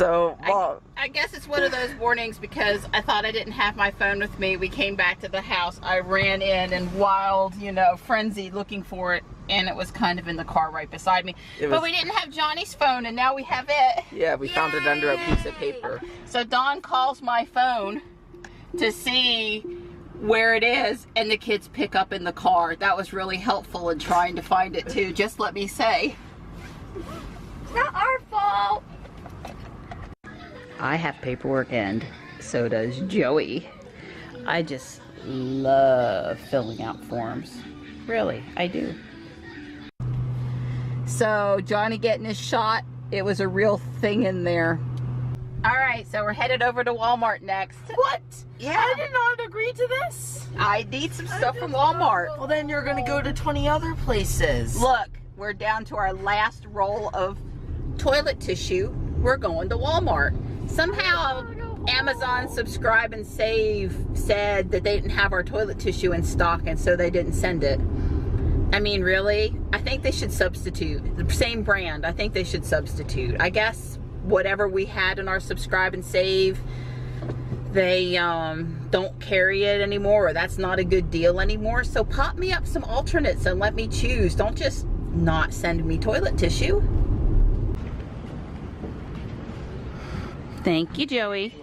So, well, I guess it's one of those warnings because I thought I didn't have my phone with me. We came back to the house. I ran in wild, you know, frenzy looking for it, and it was kind of in the car right beside me. But we didn't have Johnny's phone, and now we have it. Yeah, we found it under a piece of paper. So Dawn calls my phone to see where it is, and the kids pick up in the car. That was really helpful in trying to find it too, just let me say. It's not our fault. I have paperwork, and so does Joey. I just love filling out forms. Really, I do. So Johnny getting his shot, it was a real thing in there. All right, so we're headed over to Walmart next. What? Yeah. I did not agree to this. I need some stuff from Walmart. Well, then you're gonna go to 20 other places. Look, we're down to our last roll of toilet tissue. We're going to Walmart. Somehow Amazon Subscribe and Save said that they didn't have our toilet tissue in stock, and so they didn't send it. I mean, really? I think they should substitute. The same brand, I think they should substitute. I guess whatever we had in our Subscribe and Save, they don't carry it anymore, or that's not a good deal anymore. So pop me up some alternates and let me choose. Don't just not send me toilet tissue. Thank you, Joey.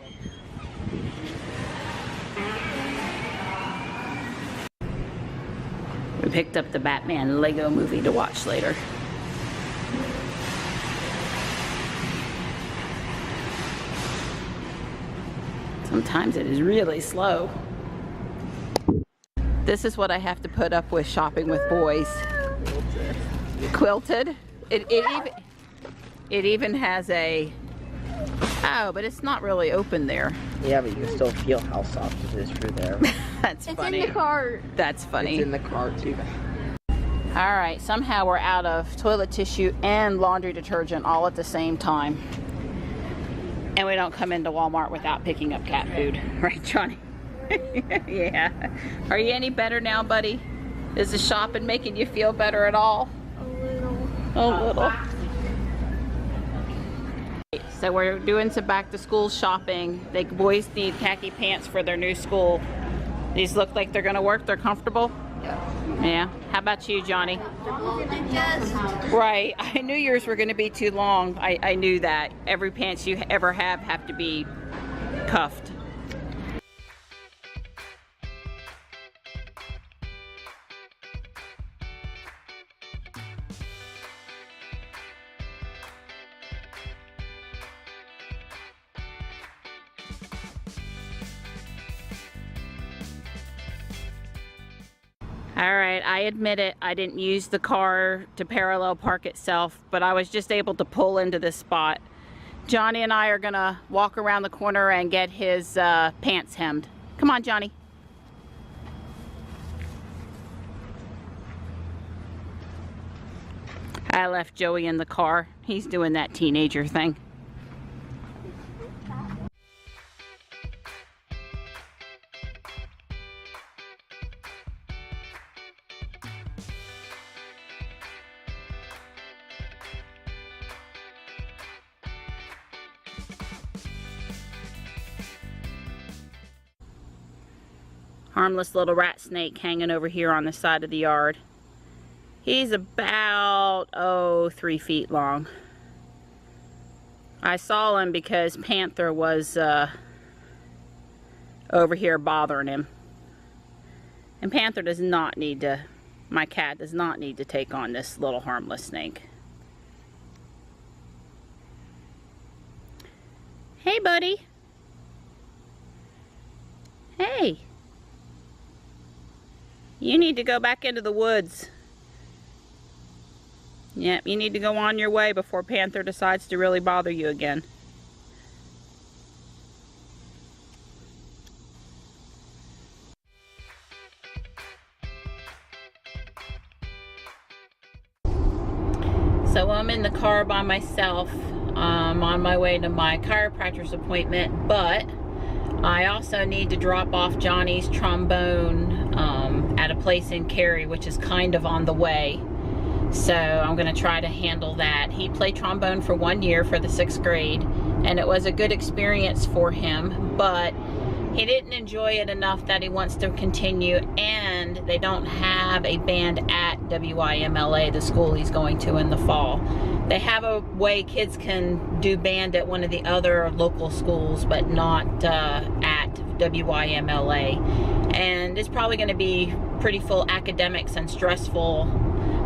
We picked up the Batman Lego movie to watch later. Sometimes it is really slow. This is what I have to put up with shopping with boys. Quilted. It even has a... Oh, but it's not really open there. Yeah, but you can still feel how soft it is through there. That's funny. It's in the cart. That's funny. It's in the cart too. All right, somehow we're out of toilet tissue and laundry detergent all at the same time. And we don't come into Walmart without picking up cat food. Right, Johnny? Yeah. Are you any better now, buddy? Is the shopping making you feel better at all? A little. A little. So we're doing some back to school shopping. The boys need khaki pants for their new school. These look like they're gonna work, they're comfortable? Yeah. How about you, Johnny? Right. I knew yours were gonna be too long. I knew that. Every pants you ever have to be cuffed. All right, I admit it, I didn't use the car to parallel park itself, but I was just able to pull into this spot. Johnny and I are gonna walk around the corner and get his pants hemmed. Come on, Johnny. I left Joey in the car. He's doing that teenager thing. Harmless little rat snake hanging over here on the side of the yard. He's about, 3 feet long. I saw him because Panther was over here bothering him. And Panther does not need to, my cat does not need to take on this little harmless snake. Hey, buddy. Hey. You need to go back into the woods. Yep, you need to go on your way before Panther decides to really bother you again. So I'm in the car by myself. I'm on my way to my chiropractor's appointment, but I also need to drop off Johnny's trombone at a place in Cary, which is kind of on the way. So I'm going to try to handle that. He played trombone for 1 year for the 6th grade, and it was a good experience for him, but he didn't enjoy it enough that he wants to continue, and they don't have a band at WIMLA, the school he's going to in the fall. They have a way kids can do band at one of the other local schools, but not at WIMLA. And it's probably going to be pretty full academics and stressful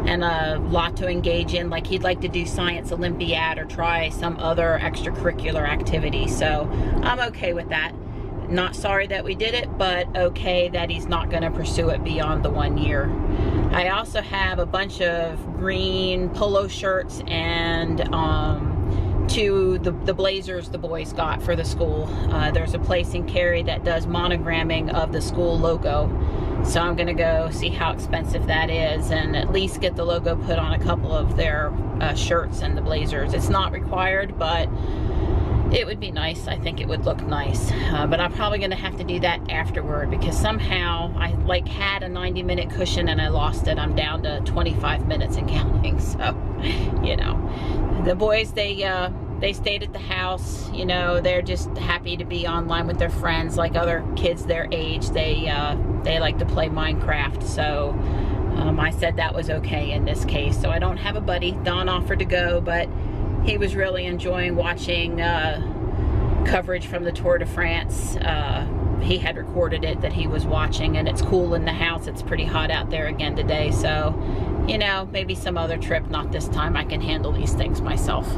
and a lot to engage in. Like, he'd like to do science Olympiad or try some other extracurricular activity. So I'm okay with that. Not sorry that we did it, but okay that he's not going to pursue it beyond the 1 year. I also have a bunch of green polo shirts and the blazers the boys got for the school. There's a place in Cary that does monogramming of the school logo. So I'm going to go see how expensive that is and at least get the logo put on a couple of their shirts and the blazers. It's not required, but it would be nice. I think it would look nice. But I'm probably going to have to do that afterward because somehow I had a 90-minute cushion and I lost it. I'm down to 25 minutes and counting. So, you know, the boys, they stayed at the house. You know, they're just happy to be online with their friends like other kids their age. They like to play Minecraft. So I said that was okay in this case. So I don't have a buddy. Don offered to go, but he was really enjoying watching coverage from the Tour de France. He had recorded it that he was watching, and it's cool in the house. It's pretty hot out there again today. So, you know, maybe some other trip, not this time. I can handle these things myself.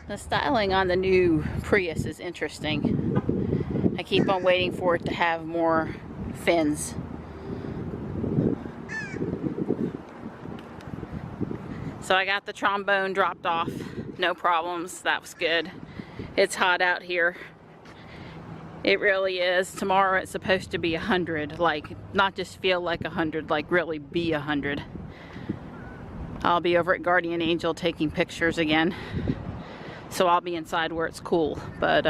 The styling on the new Prius is interesting. I keep on waiting for it to have more fins. So I got the trombone dropped off. No problems. That was good. It's hot out here. It really is. Tomorrow it's supposed to be 100. Like, not just feel like 100, like really be 100. I'll be over at Guardian Angel taking pictures again. So I'll be inside where it's cool, but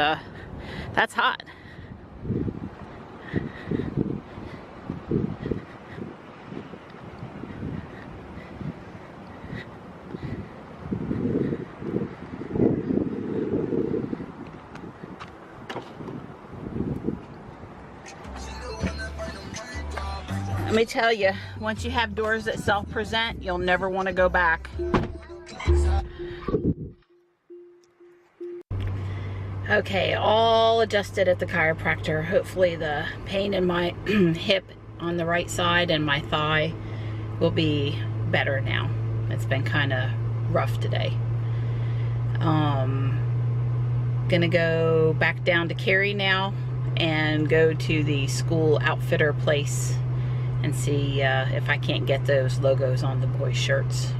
that's hot. Let me tell you, once you have doors that self-present, you'll never want to go back. Okay, all adjusted at the chiropractor. Hopefully the pain in my hip on the right side and my thigh will be better now. It's been kind of rough today. Gonna go back down to Cary now and go to the school outfitter place and see if I can't get those logos on the boys' shirts.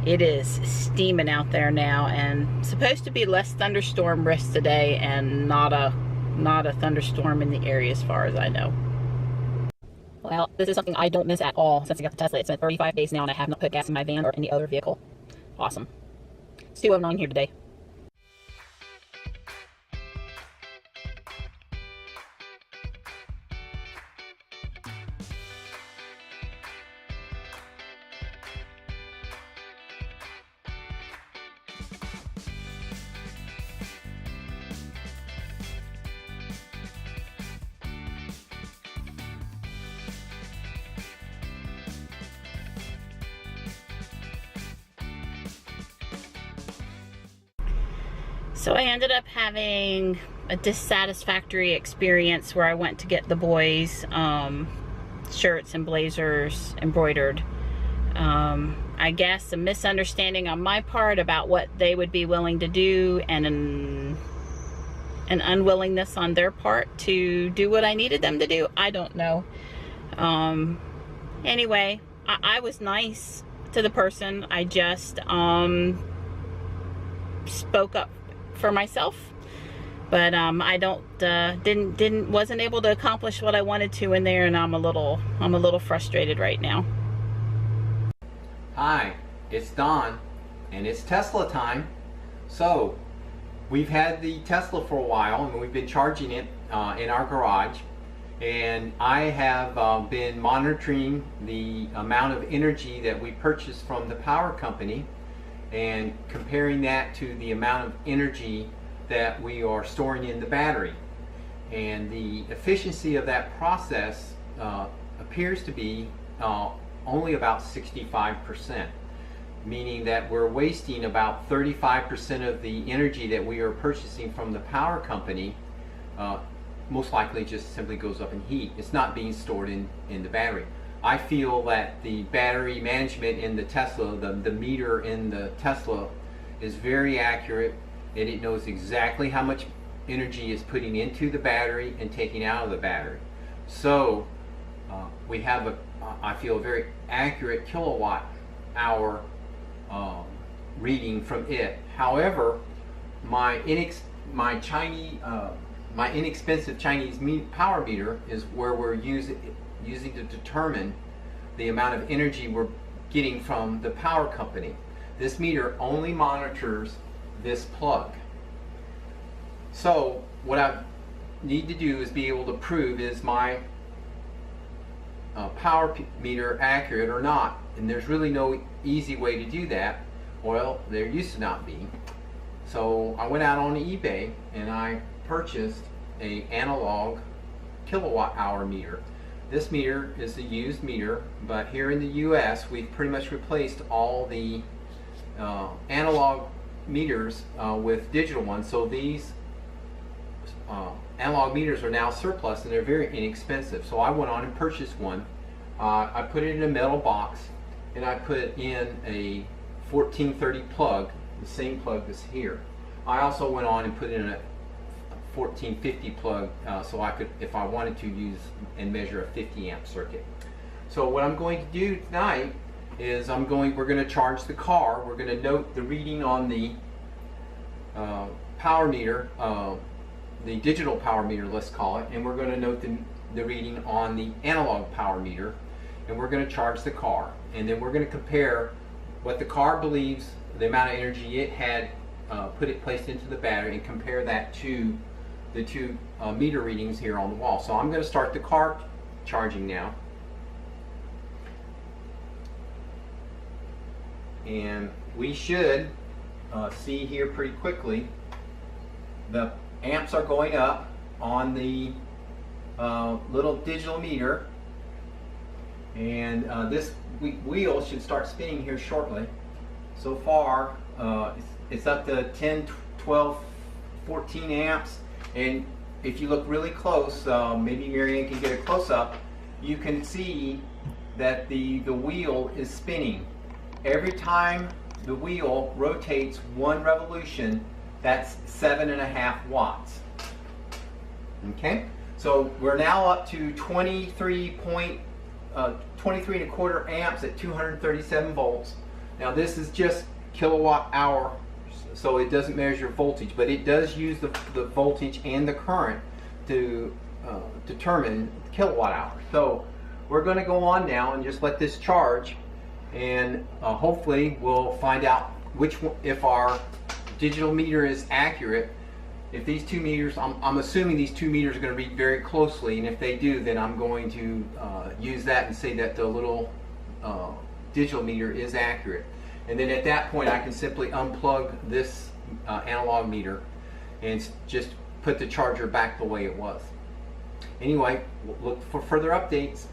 It is steaming out there now, and supposed to be less thunderstorm risk today, and not a thunderstorm in the area as far as I know. Well, this is something I don't miss at all since I got the Tesla. It's been 35 days now and I have not put gas in my van or any other vehicle. Awesome. It's 2:09 here today. So I ended up having a dissatisfactory experience where I went to get the boys' shirts and blazers embroidered. I guess a misunderstanding on my part about what they would be willing to do, and an unwillingness on their part to do what I needed them to do. I don't know. Anyway, I was nice to the person. I just spoke up for myself, but I wasn't able to accomplish what I wanted to in there, and I'm a little frustrated right now. Hi, it's Don, and it's Tesla time. So we've had the Tesla for a while, and we've been charging it in our garage, and I have been monitoring the amount of energy that we purchase from the power company and comparing that to the amount of energy that we are storing in the battery. And the efficiency of that process appears to be only about 65%, meaning that we're wasting about 35% of the energy that we are purchasing from the power company. Most likely just simply goes up in heat. It's not being stored in the battery. I feel that the battery management in the Tesla, the meter in the Tesla, is very accurate, and it knows exactly how much energy is putting into the battery and taking out of the battery. So we have I feel, a very accurate kilowatt hour reading from it. However, my inexpensive Chinese power meter is where we're using to determine the amount of energy we're getting from the power company. This meter only monitors this plug. So what I need to do is be able to prove, is my power meter accurate or not? And there's really no easy way to do that. Well, there used to not be. So I went out on eBay and I purchased an analog kilowatt hour meter. This meter is a used meter, but here in the US we've pretty much replaced all the analog meters with digital ones. So these analog meters are now surplus, and they're very inexpensive. So I went on and purchased one. I put it in a metal box, and I put in a 1430 plug, the same plug that's here. I also went on and put in a 1450 plug, so I could, if I wanted to, use and measure a 50 amp circuit. So what I'm going to do tonight is we're going to charge the car. We're going to note the reading on the power meter, the digital power meter, let's call it, and we're going to note the reading on the analog power meter, and we're going to charge the car. And then we're going to compare what the car believes the amount of energy it had placed into the battery, and compare that to the two meter readings here on the wall. So I'm going to start the car charging now. And we should see here pretty quickly the amps are going up on the little digital meter, and this wheel should start spinning here shortly. So far it's up to 10, 12, 14 amps, and if you look really close, maybe Marianne can get a close-up, you can see that the wheel is spinning. Every time the wheel rotates one revolution, that's 7.5 watts. Okay, so we're now up to 23 and a quarter amps at 237 volts. Now this is just kilowatt hour, so it doesn't measure voltage, but it does use the voltage and the current to determine kilowatt hour. So we're going to go on now and just let this charge, and hopefully we'll find out if our digital meter is accurate. If these two meters, I'm assuming these two meters are going to read very closely, and if they do, then I'm going to use that and say that the little digital meter is accurate. And then at that point I can simply unplug this analog meter and just put the charger back the way it was. Anyway, look for further updates.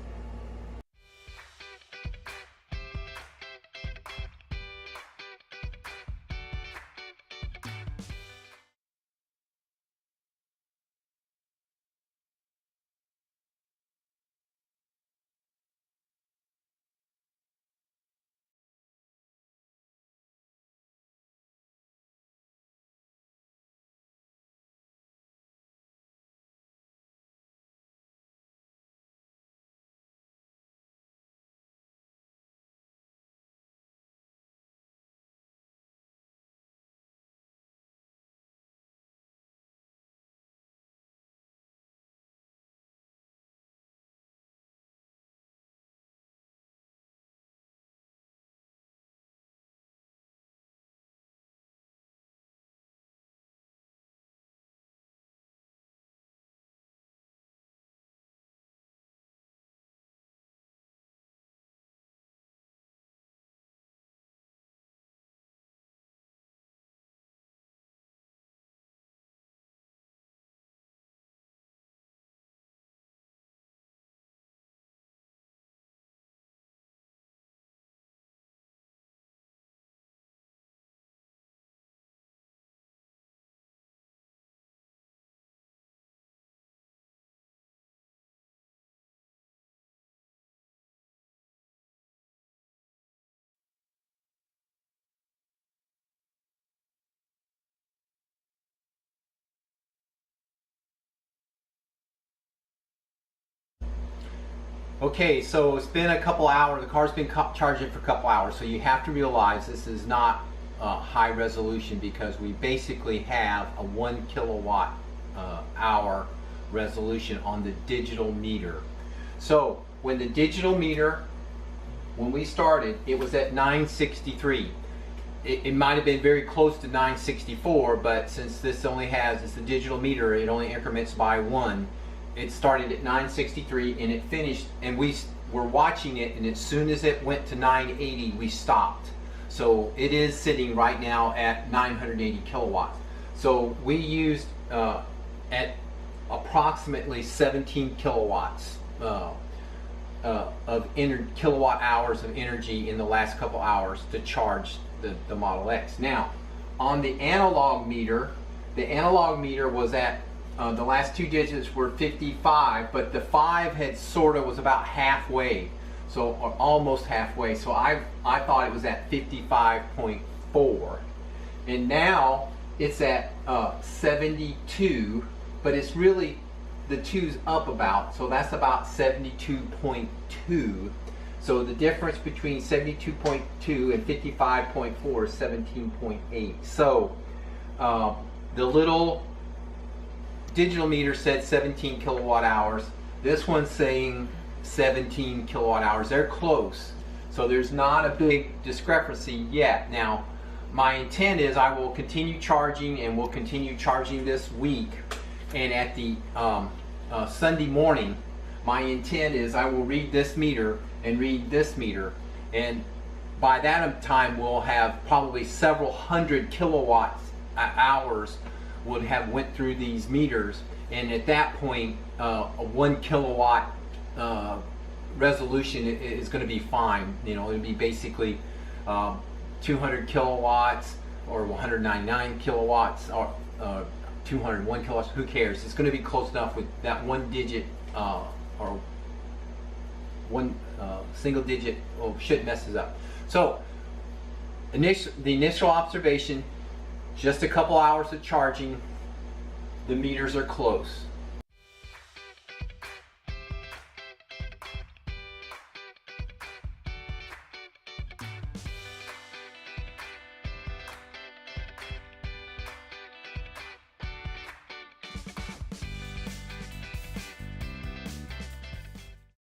Okay, so it's been a couple hours. The car's been charging for a couple hours, so you have to realize this is not high resolution because we basically have a 1 kilowatt hour resolution on the digital meter. So when the digital meter, when we started, it was at 963. It might have been very close to 964, but since this only has, it's a digital meter, it only increments by 1. It started at 963 and it finished, and we were watching it, and as soon as it went to 980, we stopped. So it is sitting right now at 980 kilowatts. So we used at approximately 17 kilowatts of kilowatt hours of energy in the last couple hours to charge the Model X. Now, on the analog meter was at the last 2 digits were 55, but the 5 had sort of was about halfway, so or almost halfway. So I thought it was at 55.4, and now it's at 72, but it's really the 2's up about, so that's about 72.2. So the difference between 72.2 and 55.4 is 17.8. So the little digital meter said 17 kilowatt hours. This one's saying 17 kilowatt hours. They're close. So there's not a big discrepancy yet. Now, my intent is I will continue charging, and we'll continue charging this week. And at the Sunday morning, my intent is I will read this meter and read this meter. And by that time, we'll have probably several hundred kilowatt hours would have went through these meters, and at that point a 1 kilowatt resolution is going to be fine. You know, it'll be basically 200 kilowatts or 199 kilowatts or 201 kilowatts. Who cares? It's going to be close enough with that 1 digit or one single digit. Oh shit, messes up. So the initial observation, just a couple hours of charging, the meters are close.